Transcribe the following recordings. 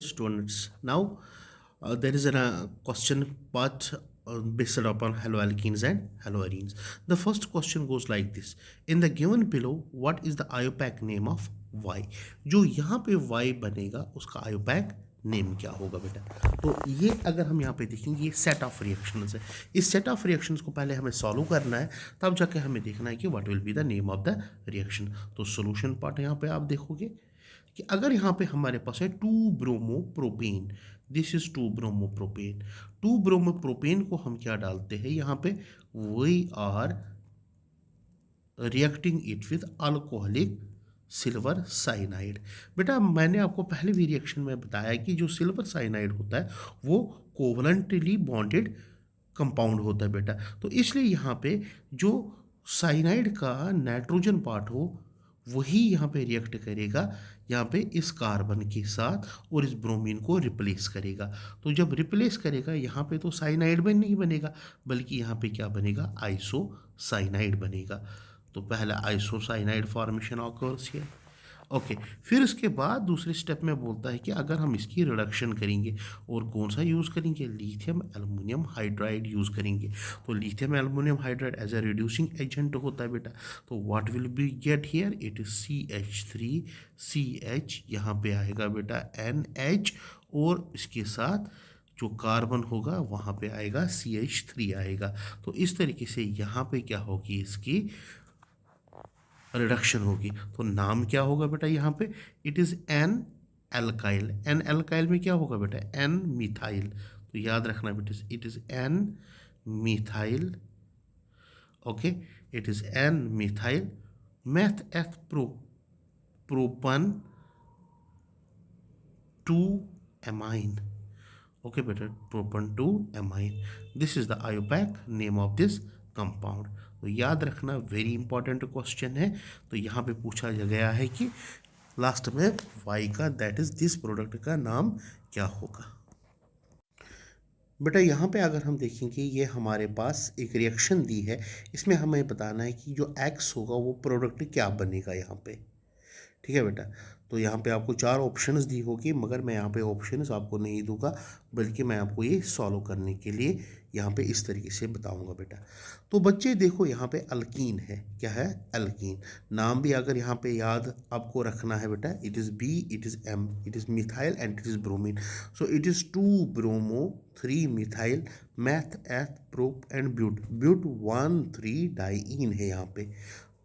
Students. Now, there is a question part based upon haloalkenes and haloarenes. The first question goes like this: in the given below, what is the IUPAC name of Y? जो यहाँ पे Y बनेगा उसका IUPAC name क्या होगा बेटा? तो ये अगर हम यहाँ पे देखेंगे, ये सेट ऑफ रिएक्शंस है। इस सेट ऑफ रिएक्शंस को पहले हमें सॉल्व करना है, तब जाके हमें देखना है कि what will be the name of the reaction. तो सोल्यूशन पार्ट यहाँ पे आप देखोगे कि अगर यहाँ पे हमारे पास है 2 bromopropane, this is 2 bromopropane. 2 bromopropane को हम क्या डालते हैं यहाँ पे? We are reacting it with alcoholic silver cyanide. बेटा मैंने आपको पहले भी रिएक्शन में बताया कि जो सिल्वर साइनाइड होता है वो कोवलेंटली बॉन्डेड कंपाउंड होता है बेटा। तो इसलिए यहाँ पे जो साइनाइड का नाइट्रोजन पार्ट हो वही यहाँ पे रिएक्ट करेगा यहाँ पे इस कार्बन के साथ और इस ब्रोमीन को रिप्लेस करेगा। तो जब रिप्लेस करेगा यहाँ पे तो साइनाइड में नहीं बनेगा, बल्कि यहाँ पे क्या बनेगा? आइसोसाइनाइड बनेगा। तो पहला isocyanide formation occurs here. Okay, फिर उसके बाद दूसरे स्टेप में बोलता है कि अगर हम इसकी रिडक्शन करेंगे और कौन सा यूज़ करेंगे? लिथियम एल्युमिनियम हाइड्राइड यूज़ करेंगे। तो lithium aluminium hydride as a reducing agent होता है बेटा। तो what will be get here? It is CH3CH, यहाँ पे आएगा बेटा NH, और इसके साथ जो कार्बन होगा वहाँ पे आएगा CH3 आएगा। तो इस तरीके से यहाँ पे क्या होगी? इसकी रिडक्शन होगी। तो नाम क्या होगा बेटा यहाँ पे? It is N alkyl. N alkyl में क्या होगा बेटा? N methyl. तो याद रखना बेटा, it is N methyl. Okay, it is N methyl meth eth propan 2 amine। okay बेटा, propan 2 amine। This is the IUPAC name of this compound. तो याद रखना, वेरी इंपॉर्टेंट क्वेश्चन है। तो यहाँ पे पूछा गया है कि लास्ट में वाई का, दैट इज दिस प्रोडक्ट का नाम क्या होगा। बेटा यहाँ पे अगर हम देखेंगे, ये हमारे पास एक रिएक्शन दी है, इसमें हमें बताना है कि जो एक्स होगा वो प्रोडक्ट क्या बनेगा यहाँ पे। ठीक है बेटा, तो यहाँ पे आपको 4 ऑप्शंस दी होगी, मगर मैं यहाँ पे ऑप्शंस आपको नहीं दूंगा, बल्कि मैं आपको ये सॉल्व करने के लिए यहाँ पे इस तरीके से बताऊंगा बेटा। तो बच्चे देखो, यहाँ पे अल्कीन है। क्या है? अल्कीन। नाम भी अगर यहाँ पे याद आपको रखना है बेटा, it is B, it is M, it is methyl and it is bromine. So it is 2 bromo 3 methyl meth eth prop and but 1,3-डाइईन है यहाँ पे।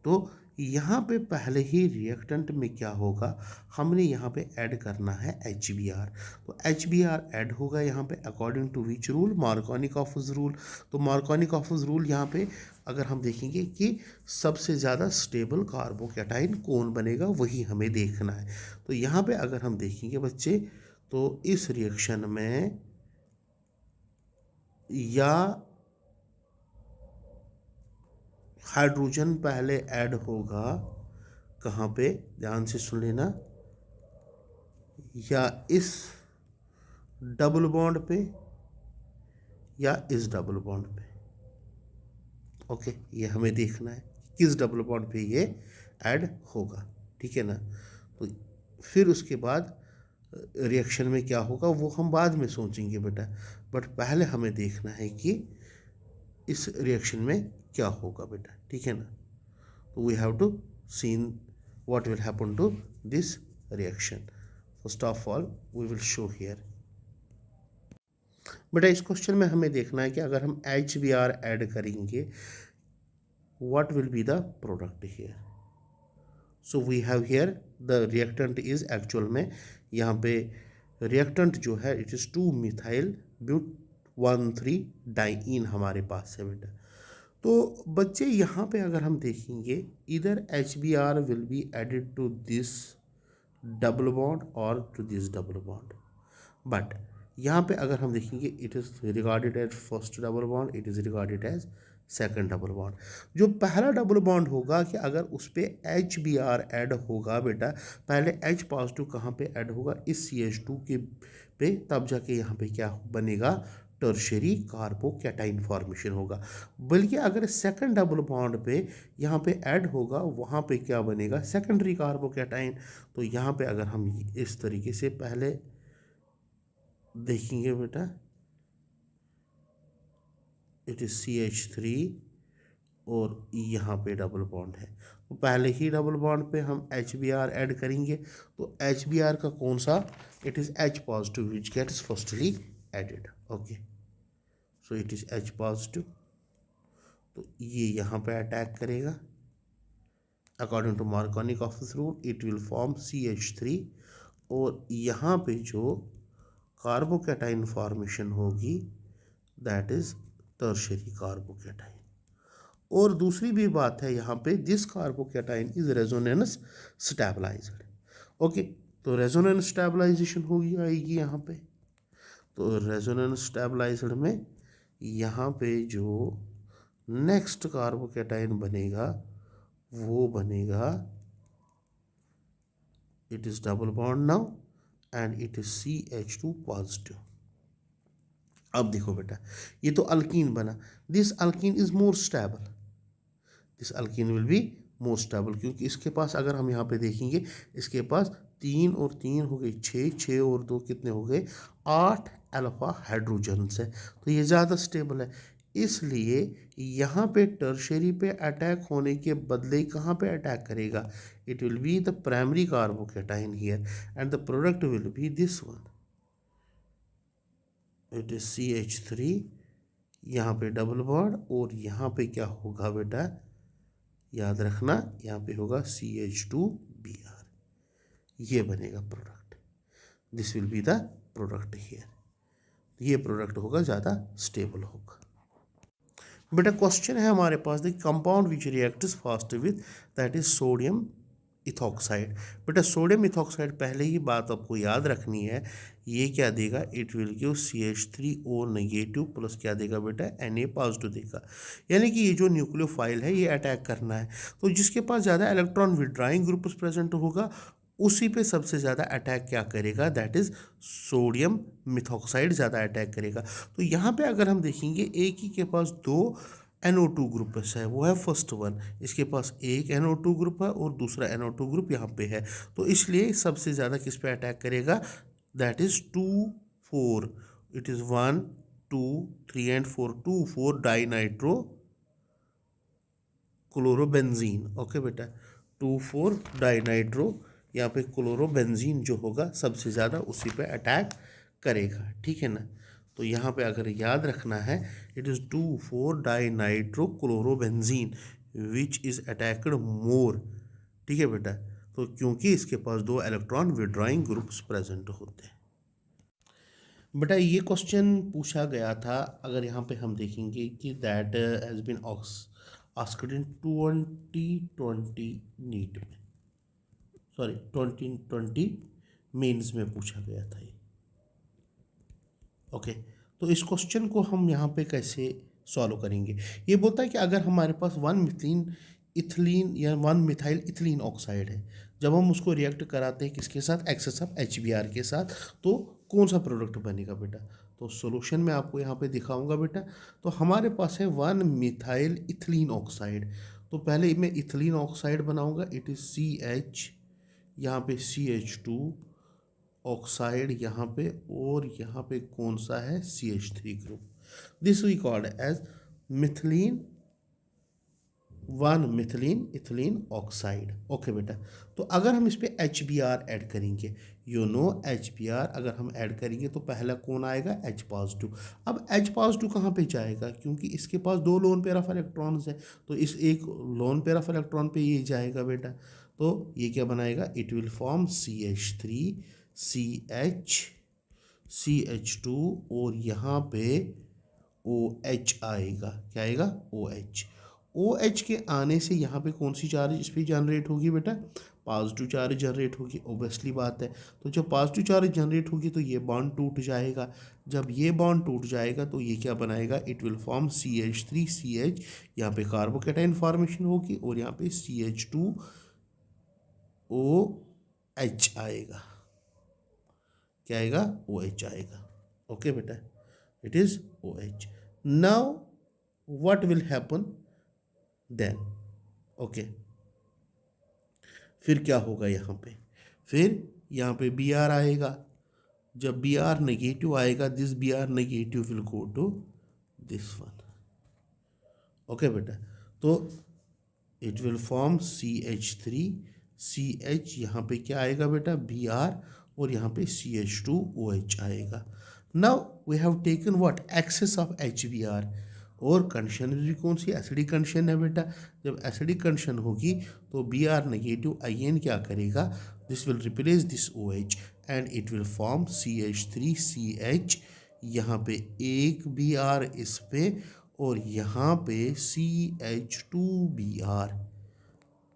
तो यहाँ पे पहले ही रिएक्टेंट में क्या होगा? हमने यहाँ पे ऐड करना है HBr। तो HBr ऐड होगा यहाँ पे according to which rule? Markovnikov's rule. तो मार्कोनिकॉफस रूल यहाँ पे अगर हम देखेंगे कि सबसे ज़्यादा स्टेबल कार्बोकैटाइन कौन बनेगा, वही हमें देखना है। तो यहाँ पे अगर हम देखेंगे बच्चे, तो इस रिएक्शन में या हाइड्रोजन पहले ऐड होगा, कहाँ पे? ध्यान से सुन लेना, या इस डबल बॉन्ड पे या इस डबल बॉन्ड पे। ओके, ये हमें देखना है किस डबल बॉन्ड पे ये ऐड होगा। ठीक है ना? तो फिर उसके बाद रिएक्शन में क्या होगा वो हम बाद में सोचेंगे बेटा, बट पहले हमें देखना है कि इस रिएक्शन में क्या होगा बेटा। ठीक है ना? तो we have to seen what will happen to this reaction. First of all we will show here। बेटा इस क्वेश्चन में हमें देखना है कि अगर हम HBr ऐड करेंगे, what will be the product here? So we have here the reactant is actual में यहाँ पे reactant जो है it is 2 methyl but 1,3-डाइईन हमारे पास है बेटा। तो बच्चे यहाँ पे अगर हम देखेंगे, इधर HBr will be added to this double bond और to this double bond, but यहाँ पे अगर हम देखेंगे it is regarded as first double bond, it is regarded as second double bond. जो पहला डबल बॉन्ड होगा कि अगर उस पर HBr ऐड होगा बेटा, पहले H पॉजिटिव कहाँ पे ऐड होगा? इस CH2 के पे, तब जाके यहाँ पे क्या बनेगा? टर्शरी कार्बोकैटाइन फॉर्मेशन होगा। बल्कि अगर सेकंड डबल बॉन्ड पे यहाँ पे ऐड होगा, वहाँ पे क्या बनेगा? Secondary carbocation. तो यहाँ पे अगर हम इस तरीके से पहले देखेंगे बेटा, इट इज CH3 और यहाँ पे डबल बॉन्ड है। तो पहले ही डबल बॉन्ड पे हम HBr ऐड करेंगे, तो HBr का कौन सा, it is H positive which gets firstly added. Okay, so it is H positive, तो ये यहाँ पे अटैक करेगा। According to Markovnikov's rule it will form CH3, और यहाँ पे जो कार्बोकैटाइन फॉर्मेशन होगी दैट इज टर्शियरी कार्बोकैटाइन। और दूसरी भी बात है यहाँ पे, this carbocation is resonance stabilised. Okay, तो रेजोनेंस स्टेबलाइजेशन होगी आएगी यहाँ पे। तो रेजोनेंस स्टेबलाइज्ड में यहाँ पे जो नेक्स्ट कार्बोकैटाइन बनेगा वो बनेगा, it is double bond now and it is CH2 positive. अब देखो बेटा, ये तो अल्कीन बना, this alkene is more stable, this alkyne will be more stable, क्योंकि इसके पास अगर हम यहाँ पे देखेंगे, इसके पास 3 और 3 हो गए 6, 6 और 2 कितने हो गए 8 अल्फा हाइड्रोजन्स है, तो ये ज़्यादा स्टेबल है। इसलिए यहाँ पे टर्शियरी पे अटैक होने के बदले कहाँ पे अटैक करेगा, it will be the primary carbocation here and the product will be this one, it is CH3, यहाँ पे डबल बॉन्ड, और यहाँ पे क्या होगा बेटा, याद रखना यहाँ पे होगा CH2Br, ये बनेगा product, this will be the product here, ये प्रोडक्ट होगा, ज़्यादा स्टेबल होगा। बेटा क्वेश्चन है हमारे पास, the compound which reacts fast with that is sodium ethoxide. बेटा सोडियम इथॉक्साइड, पहले ही बात आपको याद रखनी है, ये क्या देगा, it will give CH3O negative plus क्या देगा बेटा, Na पॉजिटिव देगा। यानी कि ये जो न्यूक्लियोफाइल है ये अटैक करना है, तो जिसके पास ज़्यादा इलेक्ट्रॉन विड्राइंग ग्रुप प्रेजेंट होगा उसी पे सबसे ज़्यादा अटैक क्या करेगा, दैट इज़ सोडियम मिथॉक्साइड ज़्यादा अटैक करेगा। तो यहाँ पे अगर हम देखेंगे, एक ही के पास 2 NO2 ग्रुप है, वो है फर्स्ट वन, इसके पास एक NO2 ग्रुप है और दूसरा NO2 ग्रुप यहाँ पे है, तो इसलिए सबसे ज़्यादा किस पे अटैक करेगा, that is 2 4, it is 1 2 3 and 4, 2 4 dinitro chlorobenzene. Okay बेटा, 2 4 डाइनाइट्रो, यहाँ पे क्लोरोबेंजीन जो होगा सबसे ज़्यादा उसी पे अटैक करेगा, ठीक है ना। तो यहाँ पे अगर याद रखना है, it is 2 4 dinitro chlorobenzene which is attacked more, ठीक है बेटा, तो क्योंकि इसके पास 2 इलेक्ट्रॉन विड्रॉइंग ग्रुप्स प्रेजेंट होते हैं। बेटा ये क्वेश्चन पूछा गया था, अगर यहाँ पे हम देखेंगे कि that has been asked in 2020 NEET में, सॉरी 2020 मेंस में पूछा गया था ये। ओके, तो इस क्वेश्चन को हम यहाँ पे कैसे सॉल्व करेंगे, ये बोलता है कि अगर हमारे पास 1 मिथिलीन इथिलीन या 1 मिथाइल इथिलीन ऑक्साइड है, जब हम उसको रिएक्ट कराते हैं किसके साथ, एक्सेस ऑफ HBr के साथ, तो कौन सा प्रोडक्ट बनेगा बेटा। तो सॉल्यूशन मैं आपको यहाँ पे दिखाऊंगा बेटा। तो हमारे पास है 1 मिथाइल इथिलीन ऑक्साइड, तो पहले मैं इथिलीन ऑक्साइड बनाऊंगा, इट इज़ CH, यहाँ पे CH2 ऑक्साइड यहाँ पे, और यहाँ पे कौन सा है CH3 group, this we called as methylene 1 methylene ethylene oxide. Okay बेटा, तो अगर हम इस पे HBr ऐड करेंगे, यू नो HBr अगर हम ऐड करेंगे तो पहला कौन आएगा, H पॉजिटिव। अब H पॉजिटिव कहाँ पे जाएगा, क्योंकि इसके पास 2 लोन पेयर ऑफ इलेक्ट्रॉन्स है, तो इस एक लोन पेयर ऑफ इलेक्ट्रॉन पे ये जाएगा बेटा, तो ये क्या बनाएगा, it will form CH3 CH CH2, और यहाँ पे OH आएगा, क्या आएगा OH। OH के आने से यहाँ पे कौन सी चार्ज इस पर जनरेट होगी बेटा, पॉजिटिव चार्ज जनरेट होगी, ओबियसली बात है। तो जब पॉजिटिव चार्ज जनरेट होगी तो ये बॉन्ड टूट जाएगा, जब ये बॉन्ड टूट जाएगा तो ये क्या बनाएगा, it will form CH3 CH, यहाँ पे कार्बोकैटाइन फॉर्मेशन होगी, और यहाँ पे CH2OH आएगा, क्या आएगा OH आएगा। ओके बेटा, it is OH। Now what will happen then, okay, फिर क्या होगा यहाँ पे, फिर यहाँ पे Br आएगा, जब बी आर नेगेटिव आएगा, this B R negative will go to this one. Okay बेटा, तो it will form CH3, CH, यहाँ पे क्या आएगा बेटा, Br, और यहाँ पे CH2OH आएगा। Now we have taken what, excess of HBr, और कंडीशन भी कौन सी, एसिडिक कंडीशन है बेटा। जब एसिडिक कंडीशन होगी तो Br नेगेटिव आयन क्या करेगा, this will replace this OH and it will form CH3CH, यहाँ पे एक Br इस पे, और यहाँ पे CH2Br।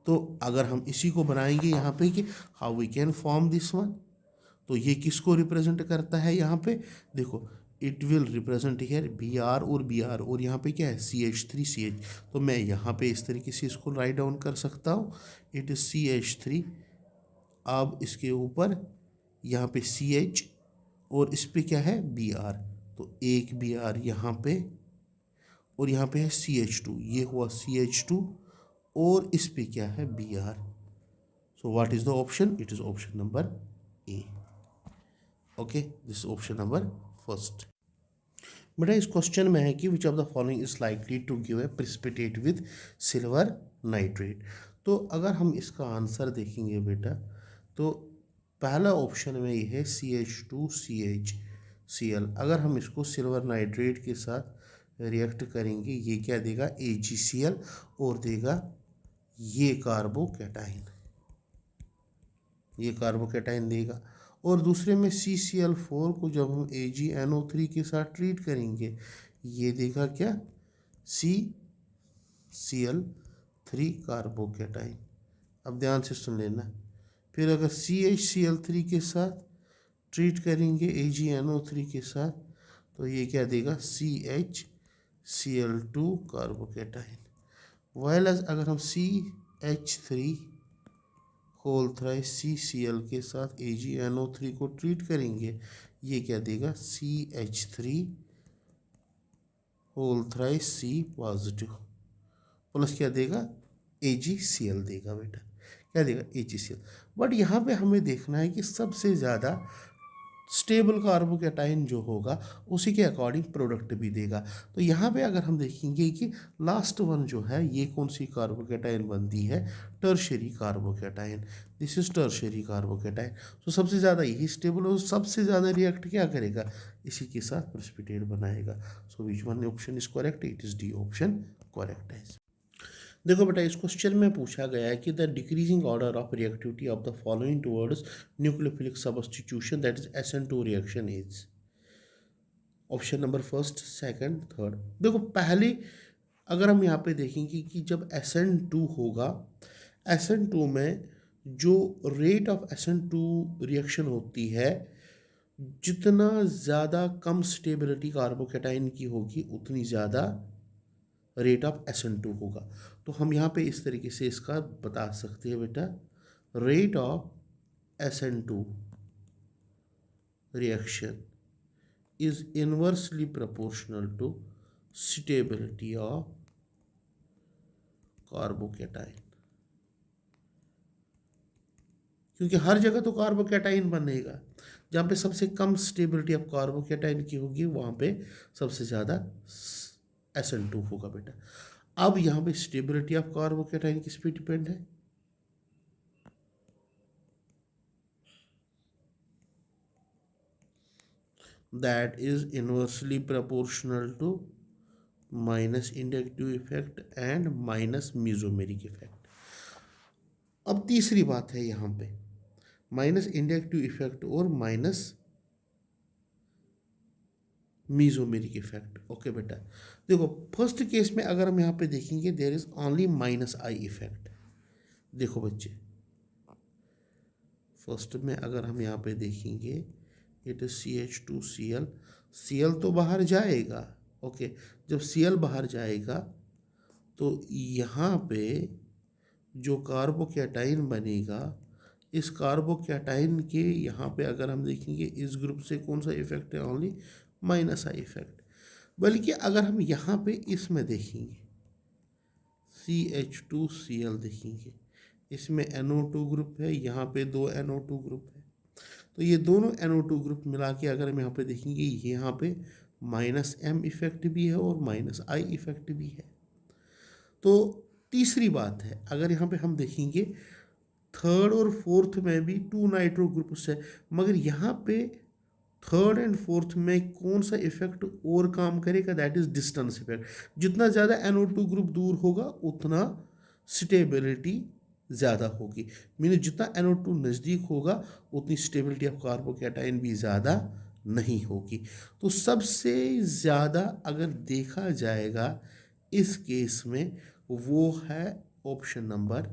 तो अगर हम इसी को बनाएंगे यहाँ पे कि how we can form this one, तो ये किसको रिप्रेजेंट करता है, यहाँ पे देखो, it will represent here Br और Br, और यहाँ पे क्या है CH3CH। तो मैं यहाँ पे इस तरीके से इसको राइट डाउन कर सकता हूँ, इट इज CH3, अब इसके ऊपर यहाँ पे CH, और इस पे क्या है Br, तो एक Br यहाँ पे, और यहाँ पे है CH2, ये हुआ CH2, और इस पे क्या है Br। So what is the option, it is option number A. Okay, this option number first. बेटा इस क्वेश्चन में है कि which of the following is likely to give a precipitate with silver nitrate. तो अगर हम इसका आंसर देखेंगे बेटा, तो पहला ऑप्शन में ये है CH2CHCl। अगर हम इसको सिल्वर नाइट्रेट के साथ रिएक्ट करेंगे, ये क्या देगा AgCl, और देगा ये कार्बोकैटाइन, ये कार्बोकैटाइन देगा। और दूसरे में CCl4 को जब हम AgNO3 के साथ ट्रीट करेंगे, ये देगा क्या CCl3 कार्बोकैटाइन। अब ध्यान से सुन लेना, फिर अगर CHCl3 के साथ ट्रीट करेंगे AgNO3 के साथ, तो ये क्या देगा CHCl2 कार्बोकैटाइन। वाइल्स अगर हम CH3 होल थ्राइस CCl के साथ AgNO3 को ट्रीट करेंगे, ये क्या देगा CH3 whole thrice C positive, plus क्या देगा AgCl देगा बेटा, क्या देगा AgCl। बट यहाँ पे हमें देखना है कि सबसे ज़्यादा स्टेबल कार्बोकैटाइन जो होगा उसी के अकॉर्डिंग प्रोडक्ट भी देगा। तो यहाँ पे अगर हम देखेंगे कि लास्ट वन जो है ये कौन सी कार्बोकैटाइन बनती है, tertiary carbocation, this is tertiary carbocation. तो सबसे ज़्यादा यही स्टेबल और सबसे ज़्यादा रिएक्ट क्या करेगा, इसी के साथ प्रेसिपिटेट बनाएगा। So which one option is correct, it is D option correct है। देखो बेटा इस क्वेश्चन में पूछा गया है कि the decreasing order of reactivity of the following towards nucleophilic substitution that is SN2 reaction is, option number first, second, third. देखो पहले अगर हम यहाँ पे देखेंगे कि जब SN2 होगा, SN2 में जो रेट ऑफ SN2 रिएक्शन होती है, जितना ज़्यादा कम स्टेबिलिटी कार्बोकैटाइन की होगी उतनी ज़्यादा रेट ऑफ SN2 होगा। तो हम यहाँ पे इस तरीके से इसका बता सकते हैं बेटा, rate of SN2 reaction is inversely proportional to stability of carbocation, क्योंकि हर जगह तो कार्बोकैटाइन बनेगा, जहाँ पे सबसे कम स्टेबिलिटी ऑफ कार्बोकैटाइन की होगी वहाँ पे सबसे ज़्यादा SN2 होगा बेटा। अब यहाँ पे स्टेबिलिटी ऑफ कार्बोकैटाइन किस पे डिपेंड है, that is inversely proportional to minus inductive effect and minus mesomeric effect. अब तीसरी बात है यहाँ पे माइनस इंडक्टिव इफेक्ट और माइनस मीजोमेरिक इफेक्ट। ओके बेटा देखो फर्स्ट केस में अगर हम यहाँ पे देखेंगे there is only minus I effect. देखो बच्चे फर्स्ट में अगर हम यहाँ पे देखेंगे इट इज CH2Cl, Cl तो बाहर जाएगा। ओके जब Cl बाहर जाएगा तो यहाँ पे जो कार्बोकैटाइन बनेगा, इस कार्बोकैटाइन के यहाँ पे अगर हम देखेंगे इस ग्रुप से कौन सा इफेक्ट है, ओनली माइनस आई इफेक्ट। बल्कि अगर हम यहाँ पे इसमें देखेंगे CH2Cl देखेंगे, इसमें NO2 ग्रुप है, यहाँ पे दो NO2 ग्रुप है, तो ये दोनों NO2 ग्रुप मिला के अगर हम यहाँ पे देखेंगे, ये यहाँ पे -M इफेक्ट भी है और -I इफेक्ट भी है। तो तीसरी बात है, अगर यहाँ पे हम देखेंगे थर्ड और फोर्थ में भी 2 नाइट्रो ग्रुप्स है, मगर यहाँ पे थर्ड एंड फोर्थ में कौन सा इफेक्ट और काम करेगा, दैट इज डिस्टेंस इफेक्ट। जितना ज़्यादा NO2 ग्रुप दूर होगा उतना स्टेबिलिटी ज़्यादा होगी, मीन जितना NO2 नज़दीक होगा उतनी स्टेबिलिटी ऑफ कार्बोकैटायन भी ज़्यादा नहीं होगी। तो सबसे ज़्यादा अगर देखा जाएगा इस केस में वो है ऑप्शन नंबर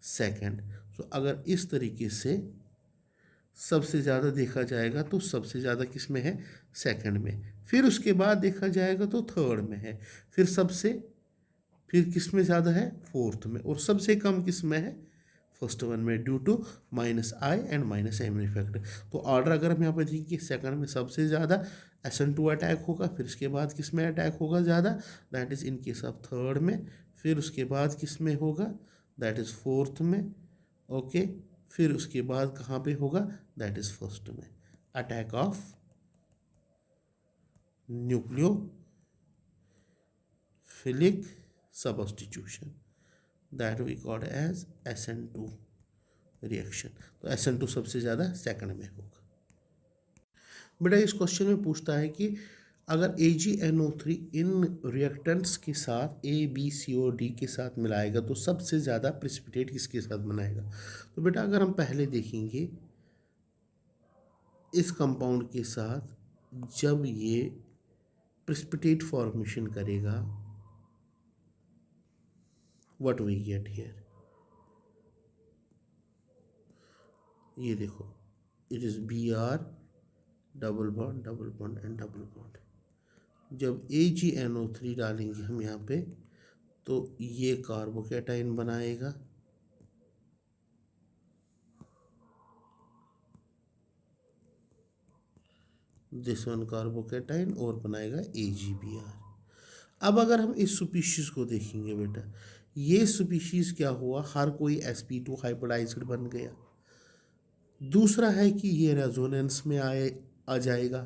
सेकंड। तो अगर इस तरीके से सबसे ज़्यादा देखा जाएगा तो सबसे ज़्यादा किस में है, सेकंड में, फिर उसके बाद देखा जाएगा तो थर्ड में है, फिर किस में ज़्यादा है, फोर्थ में, और सबसे कम किस में है, फर्स्ट वन में, due to -I and -M effect. तो ऑर्डर अगर हम यहाँ पे देखेंगे, सेकंड में सबसे ज़्यादा SN2 अटैक होगा, फिर उसके बाद किस में अटैक होगा ज़्यादा, that is in case of third में, फिर उसके बाद किस में होगा, दैट इज़ फोर्थ में, ओके, फिर उसके बाद कहाँ पे होगा, दैट इज़ फर्स्ट में, attack of nucleophilic substitution, that we called as SN2 reaction. तो SN2 सबसे ज़्यादा सेकंड में होगा। बेटा इस क्वेश्चन में पूछता है कि अगर AgNO3 इन रिएक्टेंट्स के साथ A, B, C और D के साथ मिलाएगा तो सबसे ज़्यादा प्रेसिपिटेट किसके साथ बनाएगा। तो बेटा अगर हम पहले देखेंगे इस कंपाउंड के साथ जब ये प्रेसिपिटेट फॉर्मेशन करेगा, व्हाट वी गेट हियर, ये देखो, it is Br double bond and double bond. जब AgNO3 डालेंगे हम यहाँ पे तो ये कार्बोकैटायन बनाएगा, दिस वन कार्बोकैटायन, और बनाएगा AgBr। अब अगर हम इस स्पीशीज़ को देखेंगे बेटा, ये स्पीशीज़ क्या हुआ, हर कोई sp2 हाइब्रिडाइज्ड बन गया। दूसरा है कि ये रेजोनेंस में आ जाएगा,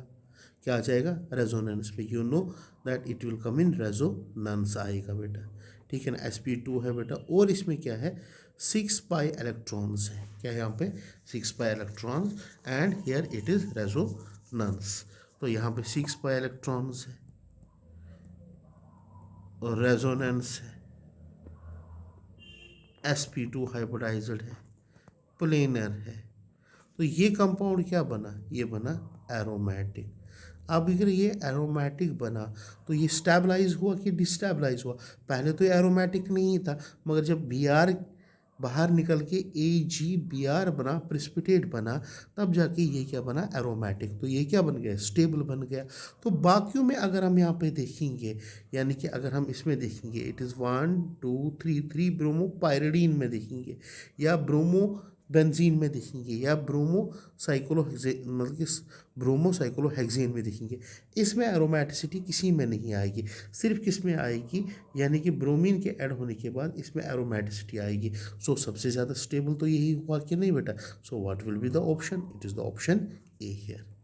क्या आ जाएगा, रेजोनेंस में, you know that it will come in resonance आएगा बेटा, ठीक है ना, sp2 है बेटा, और इसमें क्या है, 6 पाई इलेक्ट्रॉन्स है, क्या है यहाँ पे, 6 pi electrons, and here it is resonance. तो यहाँ पे 6 पाई इलेक्ट्रॉन्स है और रेजोनेंस है, sp2 हाइब्रिडाइज्ड है, प्लेनर है। तो ये कंपाउंड क्या बना, ये बना एरोमेटिक। अब अगर ये एरोमेटिक बना तो ये स्टेबलाइज हुआ कि डिस्टेबलाइज हुआ, पहले तो ये एरोमेटिक नहीं था, मगर जब Br बाहर निकल के AgBr बना, प्रेसिपिटेट बना, तब जाके ये क्या बना, एरोमेटिक। तो ये क्या बन गया, स्टेबल बन गया। तो बाकियों में अगर हम यहाँ पे देखेंगे, यानी कि अगर हम इसमें देखेंगे, इट इज़ 1 2 3 ब्रोमो पायरिडीन में देखेंगे, या ब्रोमो बेंजीन में देखेंगे, या ब्रोमो साइक्लोहेक्सेन में देखेंगे, इसमें एरोमेटिसिटी किसी में नहीं आएगी, सिर्फ किस में आएगी, यानी कि ब्रोमीन के ऐड होने के बाद इसमें एरोमेटिसिटी आएगी। सो सबसे ज़्यादा स्टेबल तो यही हुआ कि नहीं बेटा। So what will be the option, it is the option A here.